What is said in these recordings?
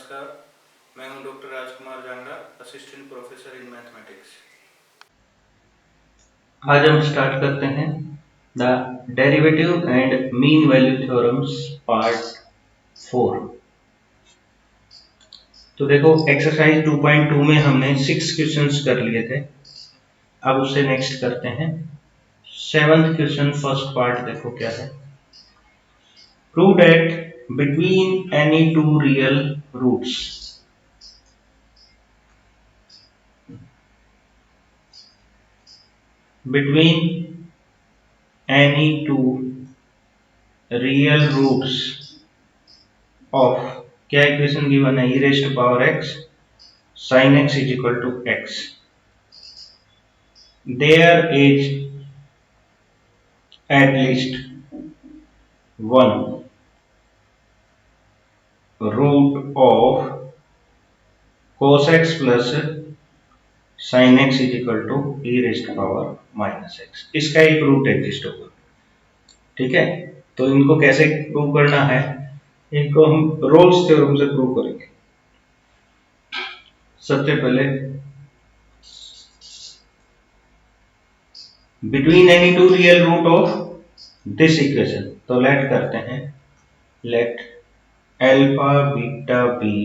नमस्कार, मैं हूं doctor Rajkumar Jangra, assistant professor in mathematics. आज हम स्टार्ट करते हैं the derivative and mean value theorems part 4। तो देखो एक्सरसाइज 2.2 में हमने 6 क्वेश्चंस कर लिए थे। अब उससे नेक्स्ट करते हैं 7th क्वेश्चन। फर्स्ट पार्ट देखो क्या है। Prove that between any two real roots between any two real roots of क्या इक्वेशन गिवन है e raised to power x sin x is equal to x, there is at least one root of cos x plus sin x is equal to e raised to power minus x। इसका एक root exist होगा। ठीक है, तो इनको कैसे prove करना है, इनको हम रोल्स थ्योरम से प्रूव करेंगे। सबसे पहले between any two real root of this equation, तो लेट करते हैं, let alpha beta be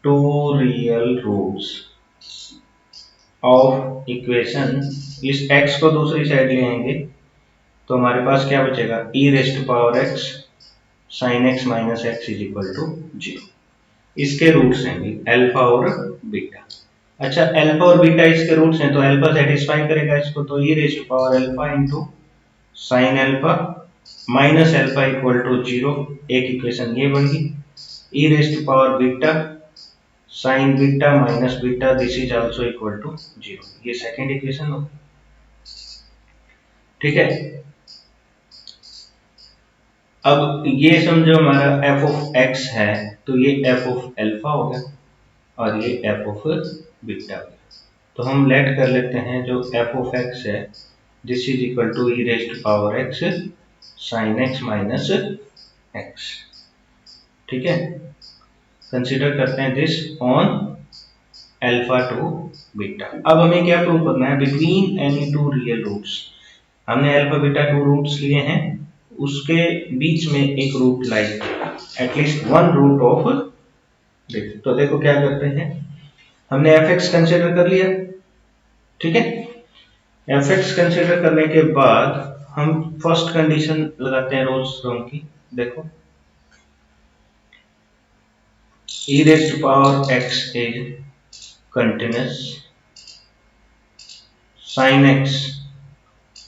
two real roots of equation. इस x को दूसरी साइड ले आएंगे तो हमारे पास क्या बचेगा, e raised to power x sin x minus x is equal to 0। इसके रूट्स हैं अल्फा और बीटा। अच्छा, अल्फा और बीटा इसके रूट्स हैं तो अल्फा सेटिस्फाई करेगा इसको, तो e raised to power alpha into sine alpha minus alpha equal to 0। एक इक्वेशन ये बन गई। e raised to power beta sine beta minus beta this is also equal to 0। ये सेकंड इक्वेशन होगी। ठीक है, अब ये समझो हमारा f ऑफ x है तो ये f ऑफ अल्फा हो गया और ये f ऑफ बीटा हो गया। तो हम लेट कर लेते हैं जो f ऑफ x है this is equal to e raise to power x sin x minus x। ठीक है, कंसीडर करते हैं this on alpha to beta. अब हमें क्या प्रूव करना है, between any two real roots. हमने अल्फा बीटा टू रूट्स लिए हैं, उसके बीच में एक root lie, at least one root of this. तो देखो क्या करते हैं, हमने fx कंसीडर कर लिया। ठीक है, fx कंसीडर करने के बाद हम फर्स्ट कंडीशन लगाते हैं रोल्स थ्योरम की। देखो e raised to power x is continuous, sin x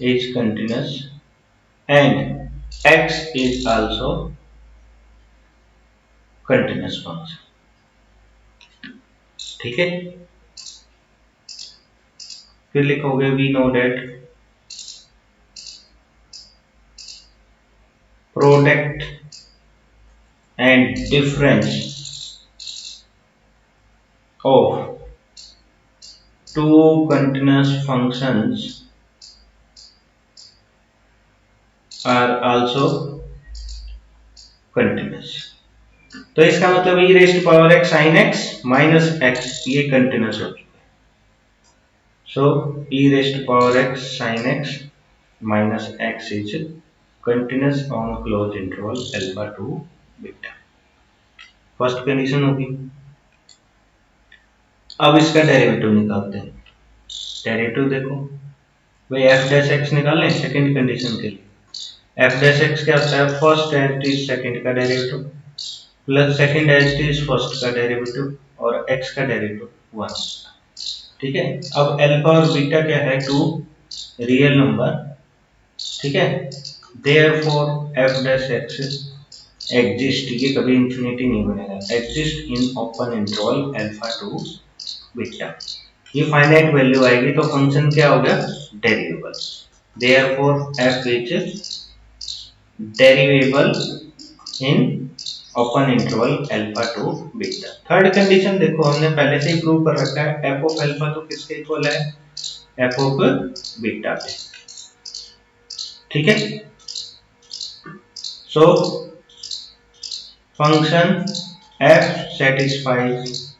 is continuous and x is also continuous function। ठीक है, फिर लिखोगे we know that product and difference of two continuous functions are also continuous। तो इसका मतलब e raise to power x sin x minus x ये continuous हो चुका है। So e raise to power x sin x minus x is continuous on close interval alpha to beta. First condition होगी। अब इसका डेरिवेटिव निकालते हैं। Derivative देखो भाई f डैश x निकाल लें सेकंड कंडीशन के लिए। f डैश x क्या होता है, फर्स्ट एज इज सेकंड का derivative plus second as is first का डेरिवेटिव और x का डेरिवेटिव 1। ठीक है, अब अल्फा और बीटा क्या है, टू रियल नंबर। ठीक है, therefore f dash x exist, ये कभी इंफिनिटी नहीं बनेगा, exist in open interval alpha to beta. ये फाइनाइट वैल्यू आएगी तो फंक्शन क्या हो गया, derivable. Therefore f is derivable in open interval alpha to beta. Third condition देखो हमने पहले से ही प्रूव कर रखा है, f ऑफ अल्फा तो किसके इक्वल है, f ऑफ बीटा के। ठीक है, so function f satisfies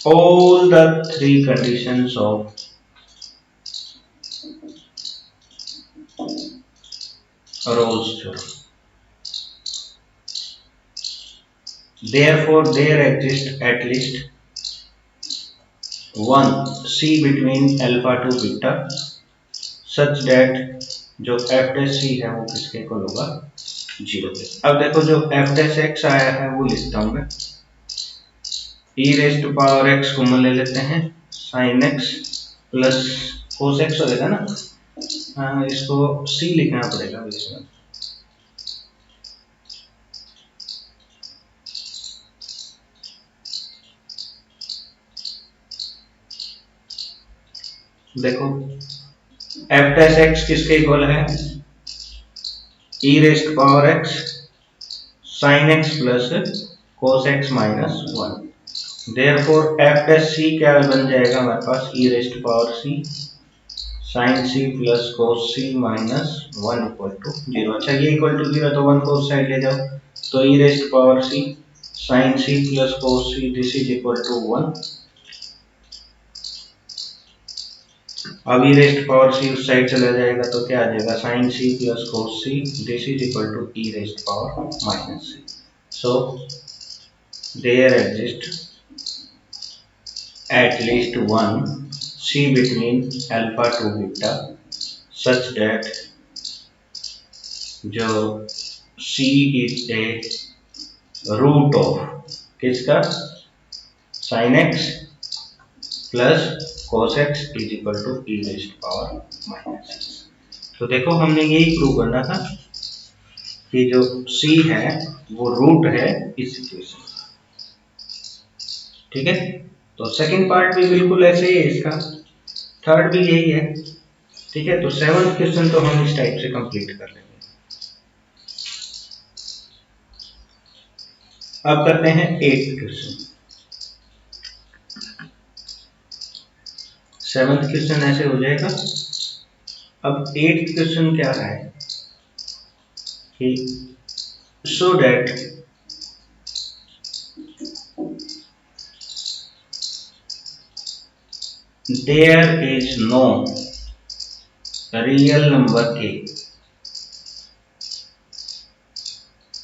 all the three conditions of Rolle's theorem. Therefore, there exists at least one C between alpha to beta such that जो f dash c है वो किसके equal होगा, zero के। अब देखो जो f dash x आया है वो लिखता हूं मैं, e raised to power x common ले लेते हैं, sin x plus cos x हो जाएगा ना, हाँ इसको c लिखना पड़ेगा इसमें। देखो f dash x किसके इक्वल है, e raised power x sin x plus cos x minus 1। Therefore f dash c क्या बन जाएगा हमारे पास, e raised power c sin c plus cos c minus 1 equal to 0। अच्छा ये इक्वल टू 0 तो 1 को उस साइड ले जाओ, तो e raised power c sin c plus cos c this is equal to 1। अब e रेस्ट पावर c उस साइड चला जाएगा तो क्या आ जाएगा, sin c plus cos c this is equal to e raised power minus c। So there exist at least one c between alpha to beta such that जो c is a root of किसका, sin x plus cos x is equal to e raised power minus x। तो देखो हमने यही prove करना था कि जो c है वो रूट है इस इक्वेशन का, ठीक है। तो सेकंड पार्ट भी बिल्कुल ऐसे ही है इसका, थर्ड भी यही है, ठीक है। तो 7th क्वेश्चन तो हम इस टाइप से कंप्लीट कर लेंगे। अब करते हैं 8th क्वेश्चन। 7th क्वेश्चन ऐसे हो जाएगा। अब 8th क्वेश्चन क्या है कि so that there is no real number k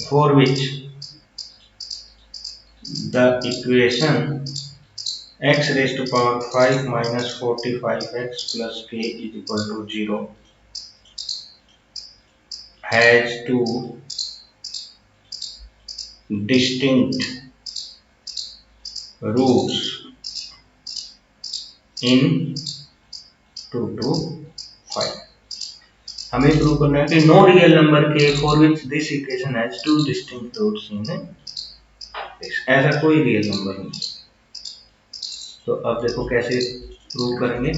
for which the equation x raised to power 5 minus 45x plus k is equal to 0 has two distinct roots in 2 to 5। हमें prove करना है कि no real number के for which this equation has two distinct roots in x, ऐसा कोई real number नहीं। तो अब देखो कैसे प्रूव करेंगे,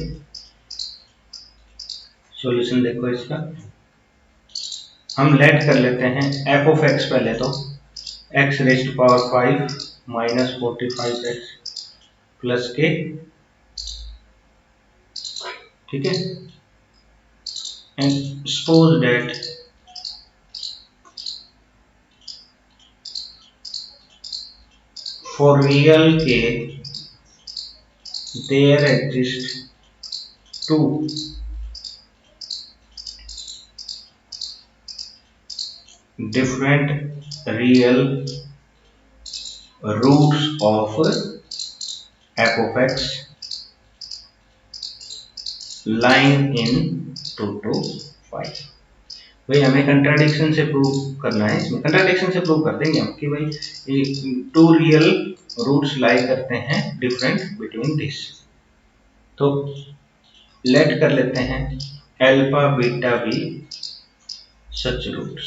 सॉल्यूशन देखो इसका। हम लेट कर लेते हैं f ऑफ x, पहले तो x raised to power 5 minus 45x plus k, ठीक है। And suppose that for real k there exist two different real roots of f of x lying in 2 to 5। भाई हमें contradiction से prove करना है, इसमें कंट्राडिक्शन से प्रूव कर देंगे हम कि भाई टू रियल रूट्स लाई करते हैं डिफरेंट बिटवीन दिस। तो लेट कर लेते हैं अल्फा बीटा भी सच रूट्स,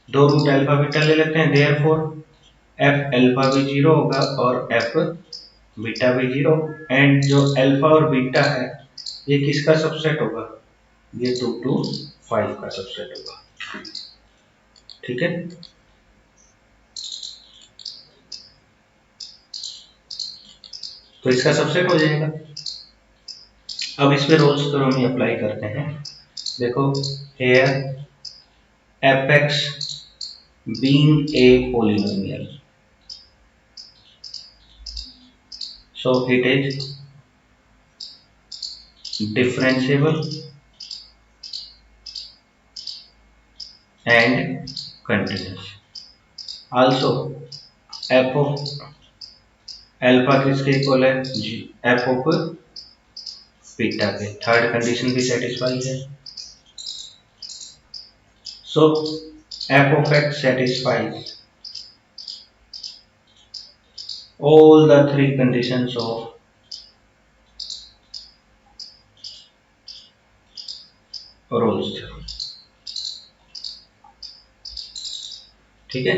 दो रूट अल्फा बीटा ले लेते हैं, देयरफॉर एफ अल्फा भी 0 होगा और एफ बीटा भी 0। एंड जो अल्फा और बीटा है ये किसका सबसेट होगा, ये 2 to 5 का सबसेट होगा, ठीक है। तो इसका सबसेट हो जाएगा। अब इस पे रोल्स थ्योरम हम अप्लाई करते हैं। देखो here f x being a polynomial, so it is differentiable and continuous. Also f of alpha किसके इक्वल है, एफ ऑफ बीटा के, थर्ड कंडीशन भी सेटिस्फाई है. So f of x satisfies all the three conditions of Rolle's theorem. ठीक है,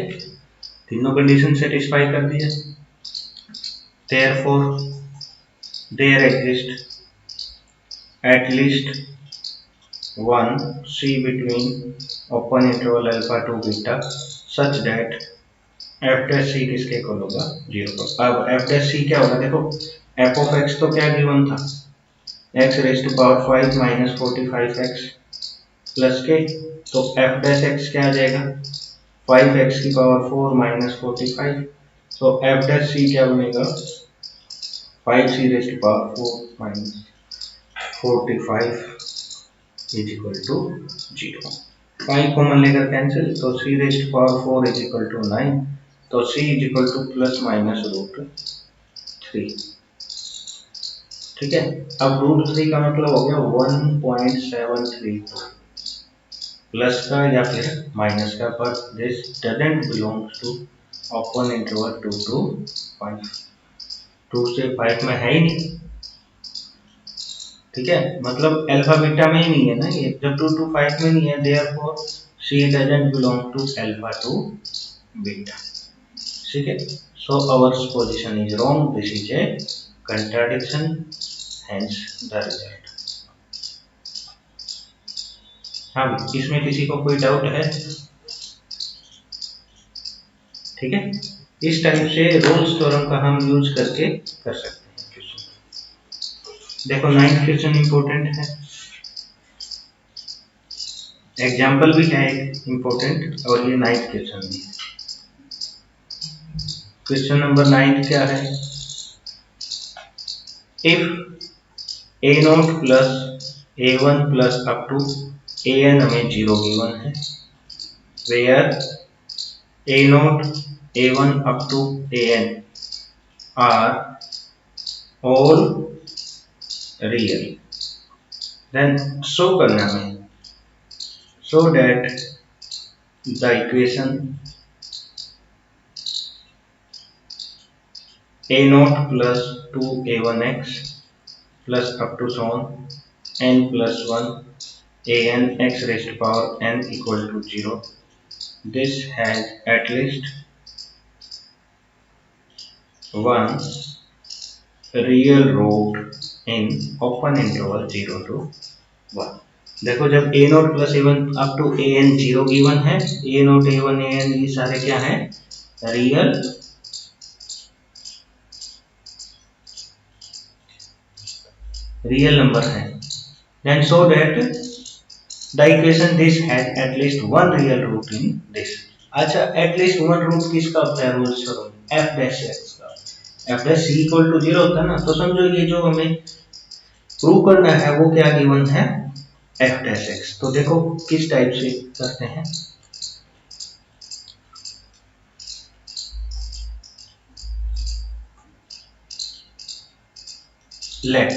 तीनों condition satisfy कर दिया. Therefore there exists at least one C between open interval alpha to beta such that f dash c किसके equal होगा, 0 को. अब f dash c क्या होगा, देखो f of x तो क्या गिवन था, x raise to power 5 minus 45x plus k, तो f dash x क्या आ जाएगा, 5x की पावर 4 माइनस 45, तो f dash c क्या बनेगा, 5c raise to power 4 minus 45 is equal to 0. 5 common लेकर कैंसिल, तो c raise to power 4 is equal to 9, तो c is equal to plus minus root 3. ठीक है, अब रूट 3 का मतलब हो गया 1.732 प्लस का या फिर माइनस का, पर this doesn't belongs to open interval 2 to 5. 2 से 5 में है ही नहीं. ठीक है, मतलब अल्फा बीटा में ही नहीं है ना ये, जब 2 to 5 में नहीं है, therefore c doesn't belong to alpha to beta. ठीक है, so our position is wrong, this is a contradiction, hence the result. हाँ, इसमें किसी को कोई डाउट है? ठीक है, इस टाइप से रोल्स थ्योरम का हम यूज करके कर सकते हैं क्वेश्चन. देखो 9th क्वेश्चन इंपॉर्टेंट है, एग्जाम्पल भी है इंपॉर्टेंट, और ये 9th क्वेश्चन भी है. क्वेश्चन नंबर 9 क्या है, if a naught plus a1 plus up to an हमें 0 गिवन है, where a naught a1 up to an are all real, then show करना है, so that the equation a naught plus 2a1x plus up to so on n plus 1 an x raised to power n equal to 0, this has at least one real root in open interval 0 to 1. देखो जब a naught plus a1 up to an 0 गिवन है, a naught a1 an ये सारे क्या हैं, real number है, then so that the equation this has at least one real root in this. अच्छा, at least one root किसका होता है Rolle's theorem, f dash x का. f dash c इक्वल टू 0 होता है ना, तो समझो ये जो हमें प्रूव करना है वो क्या गिवन है, f dash x. तो देखो किस टाइप से करते हैं, लेट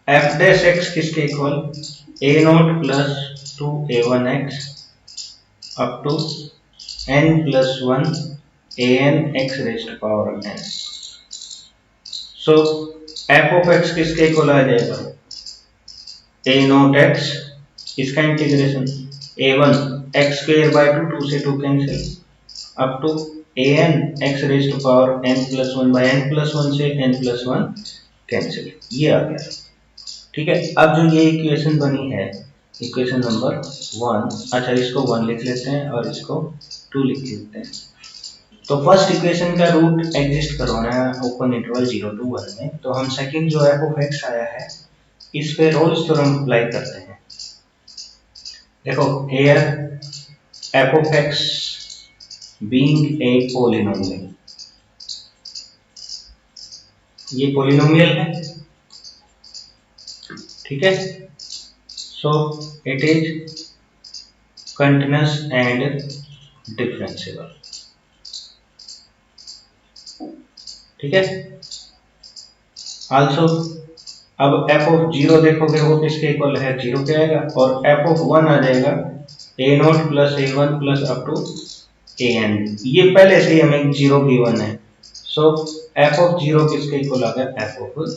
f dash x किसके equal, a naught plus 2a1x up to n plus 1 an x raised power n. So f of x किसके इक्वल आ जाएगा, a नॉट x, इसका integration a1 x square by 2, 2 से 2 cancel, up to an x raised power n plus 1 by n plus 1 से n plus 1 cancel, ये आ गया. ठीक है, अब जो ये इक्वेशन बनी है, इक्वेशन नंबर 1, अच्छा इसको 1 लिख लेते हैं और इसको 2 लिख लेते हैं. तो फर्स्ट इक्वेशन का रूट एग्जिस्ट करवाना है ओपन इंटरवल 0 to 1 में, तो हम सेकंड जो f ऑफ x आया है इस पे रोल्स थ्योरम अप्लाई करते हैं. देखो here f of x being a polynomial, ये पोलिनोमियल है, ठीक है। So it is continuous and differentiable, ठीक है। आल्सो अब एफ ऑफ जीरो देखोगे वो किसके इक्वल है, जीरो के आएगा, और एफ ऑफ वन आ जाएगा a naught plus a one plus up to a n, ये पहले से ही हमें जीरो गिवन है। सो एफ ऑफ जीरो किसके इक्वल आ गया, एफ ऑफ वन।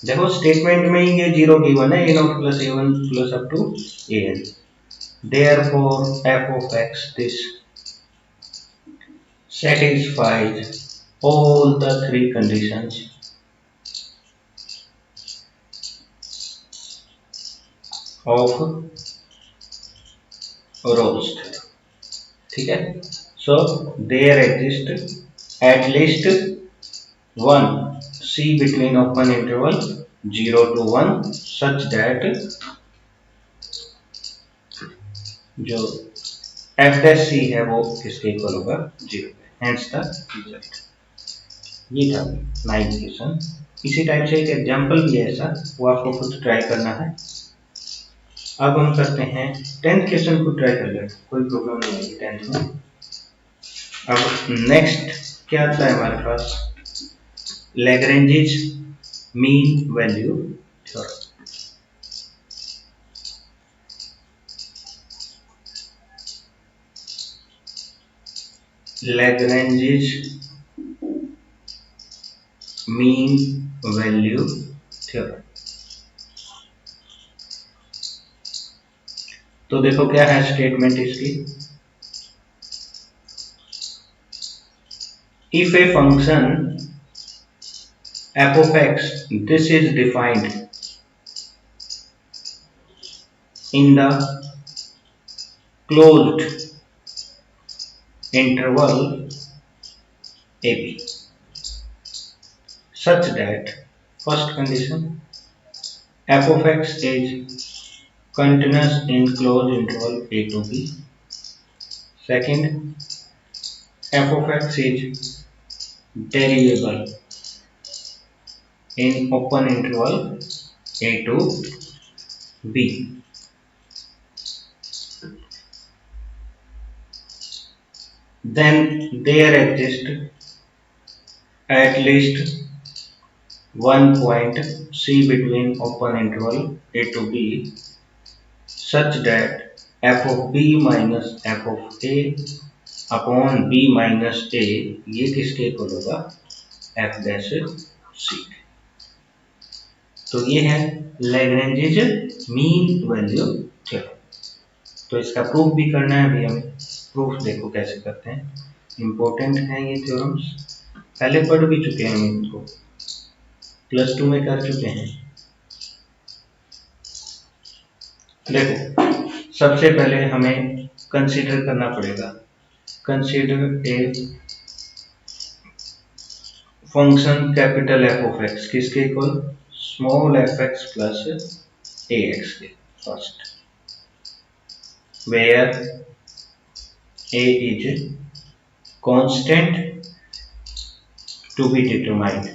देखो स्टेटमेंट में ही ये जीरो गिवन है, a naught plus a one plus up to a n, therefore f of x this satisfies all the three conditions of Rolle's theorem, ठीक है। So there exist at least one C between open interval 0 to 1 such that जो f dash C है वो किसके equal होगा, 0, hence the result. ये था 9th question. इसी टाइप से एक एग्जांपल भी है ऐसा, वो आपको खुद ट्राई करना है। अब हम करते हैं 10th क्वेश्चन को, ट्राई कर लेते, कोई प्रॉब्लम नहीं आएगी 10th में। अब नेक्स्ट क्या आता है हमारे पास, Lagrange's mean value theorem. Lagrange's mean value theorem. तो देखो क्या है स्टेटमेंट इसकी, if a function f of x, this is defined in the closed interval ab such that first condition f of x is continuous in closed interval a to b, second f of x is derivable in open interval a to b, then there exists at least one point C between open interval a to b such that f of b minus f of a upon b minus a ये किसके equal होगा, f dash c। तो ये है लैग्रेंजेज mean value theorem. तो इसका proof भी करना है अभी हमें, प्रूफ देखो कैसे करते हैं, इंपॉर्टेंट है ये थ्योरम्स, पहले पढ़ भी चुके हैं हम इनको, प्लस 2 में कर चुके हैं। देखो सबसे पहले हमें कंसीडर करना पड़ेगा, consider a function capital F of x किसके equal, small f x plus a x के, first where a is constant to be determined,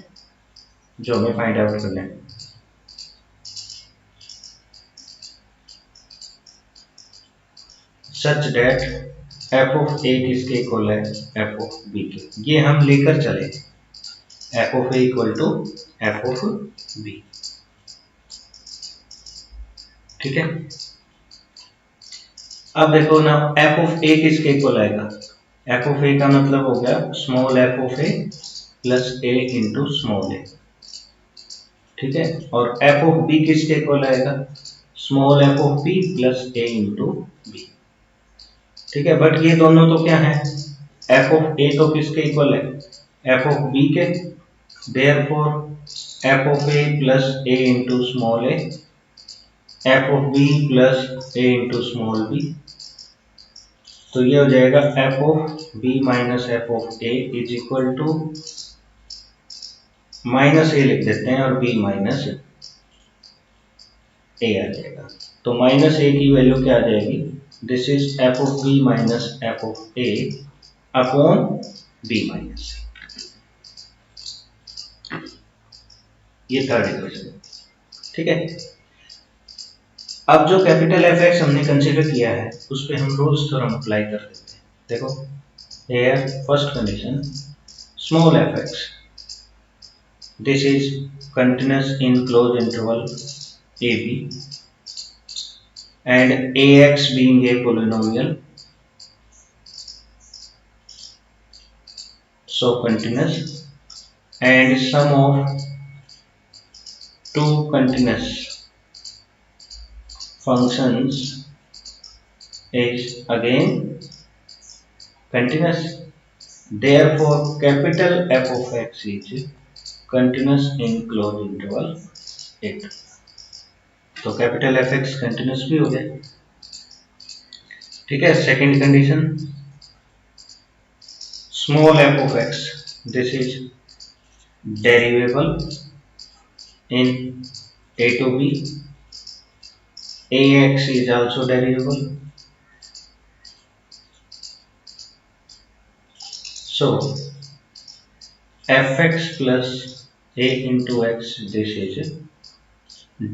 जो हमें फाइंड आउट करना है। Such that F of a किसके इक्वल है, एफ ऑफ बी के, ये हम लेकर चले, f of a equal to f of b, ठीक है। अब देखो ना एफ ऑफ ए किसके इक्वल आएगा, एफ ऑफ ए का मतलब हो गया small f of a plus a into small a, ठीक है, और एफ ऑफ बी किसके इक्वल आएगा, small f of b plus a into b, ठीक है। बट ये दोनों तो क्या है, एफ ऑफ ए तो किसके इक्वल है, एफ ऑफ बी के, therefore f of a plus a into small a, f of b plus a into small b, तो ये हो जाएगा f of b minus f of a is equal to, minus a लिख देते हैं और B minus ए आ जाएगा, तो माइनस ए की वैल्यू क्या आ जाएगी, this is f of b minus f of a upon b minus a. ये थर्ड इक्वेशन, ठीक है। अब जो कैपिटल एफ एक्स हमने कंसीडर किया है उस पर हम रोल्स थ्योरम अप्लाई कर देते हैं। देखो here first condition, small f(x), this is continuous in closed interval ab and ax being a polynomial, so continuous, and sum of two continuous functions is again continuous. Therefore capital F of x is continuous in closed interval a2। तो capital F x continuous भी हो गया, ठीक है। Second condition, small f of x, this is derivable in a to b, ax is also derivable, so fx plus a into x, this is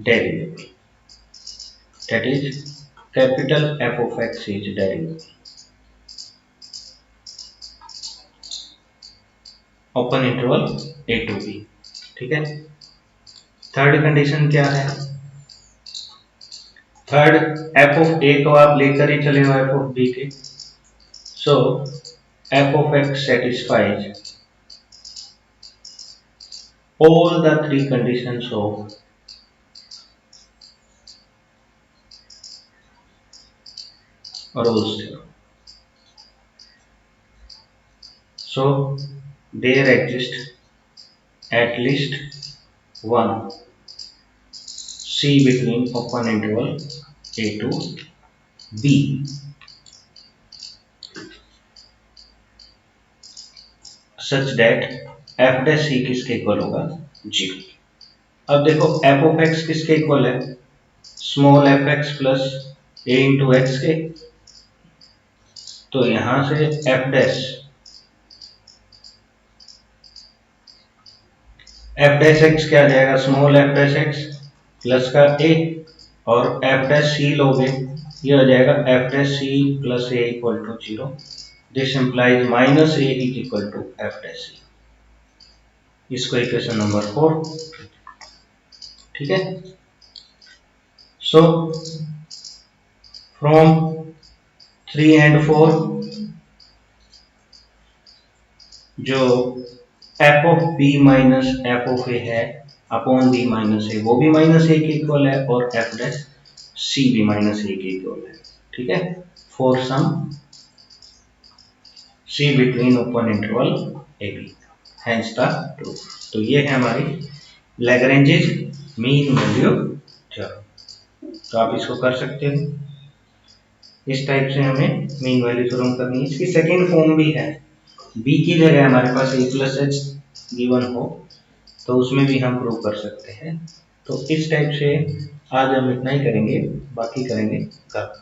derivable, that is capital F of x is derivable, open interval a to b, ठीक है। Third condition क्या है, third F of ए को आप लेकर ही चले हो F of b के, so f of x satisfies all the three conditions of Rolle's theorem. So there exists at least one C between open interval a to b such that f dash c किसके equal होगा, 0। अब देखो f of x किसके equal है, small f x plus a into x के, तो यहां से f डैश x क्या आ जाएगा, small f dash x plus का a, और f डैश c लोगे ये आ जाएगा f dash c plus a equal to 0, this implies minus a is equal to f dash c। इसको इक्वेशन नंबर 4, ठीक है। सो फ्रॉम 3 and 4 जो f of b minus f of a है upon b minus a, वो भी minus a के equal है, और f डैश c भी माइनस a के इक्वल है, ठीक है। For some c between open interval a b, hence the proof. तो ये है हमारी लैग्रेंजेस मीन वैल्यू थ्योरम। तो आप इसको कर सकते हो, इस टाइप से हमें मीन वैल्यू थ्योरम करनी है। इसकी सेकेंड फॉर्म भी है, b की जगह हमारे पास a प्लस एच गिवन हो तो उसमें भी हम प्रूव कर सकते हैं। तो इस टाइप से आज हम इतना ही करेंगे, बाकी करेंगे कल।